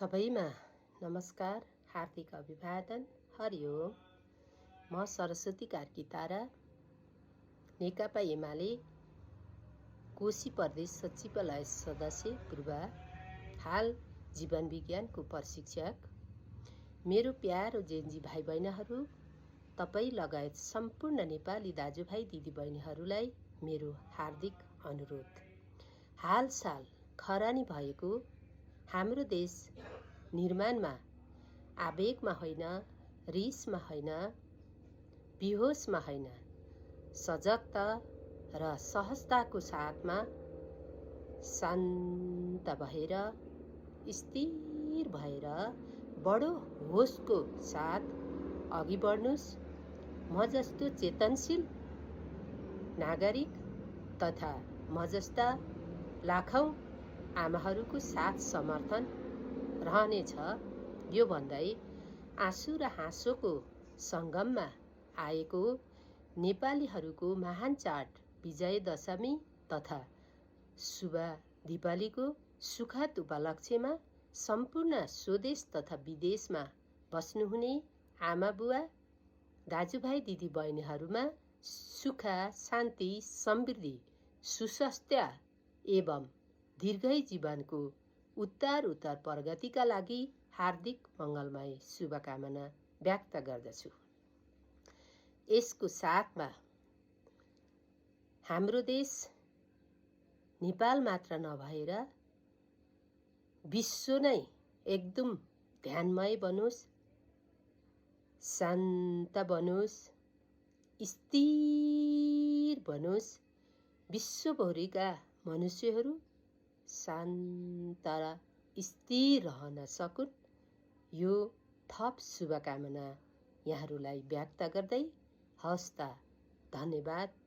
सबैमा नमस्कार, हार्दिक अभिवादन, हरिओम। म सरस्वती कार्की तारा, नेकपा एमाले कोशी प्रदेश सचिवालय सदस्य पूर्व, हाल जीवन विज्ञानको प्रशिक्षक। मेरो प्यारो जेन्जी भाइ बहिनीहरू, तपाईँ लगायत सम्पूर्ण नेपाली दाजुभाइ दिदीबहिनीहरूलाई मेरो हार्दिक अनुरोध। हालसाल खरानी भएको हाम्रो देश निर्माणमा आवेगमा होइन, रिसमा होइन, बेहोसमा होइन, सजगता र सहजताको साथमा शान्त भएर, स्थिर भएर, बडो होसको साथ अघि बढ्नुस्। म जस्तो चेतनशील नागरिक तथा म जस्ता लाखौं आमाहरूको साथ समर्थन रहनेछ। यो भन्दै आँसु र हाँसोको सङ्गममा आएको नेपालीहरूको महान चाड विजय दशमी तथा शुभ दीपावलीको सुखद उपलक्ष्यमा सम्पूर्ण स्वदेश तथा विदेशमा बस्नुहुने आमा बुवा दाजुभाइ दिदीबहिनीहरूमा सुख, शान्ति, समृद्धि, सुस्वास्थ्य एवं दीर्घै जीवनको उत्तर प्रगतिका लागि हार्दिक मङ्गलमय शुभकामना व्यक्त गर्दछु। यसको साथमा हाम्रो देश नेपाल मात्र नभएर विश्व नै एकदम ध्यानमय बनोस्, शान्त बनोस्, स्थिर बनोस्, विश्वभरिका मनुष्यहरू शान्त र स्थिर रहन सकुन्। यो थप शुभकामना यहाँहरूलाई व्यक्त गर्दै हवस् त, धन्यवाद।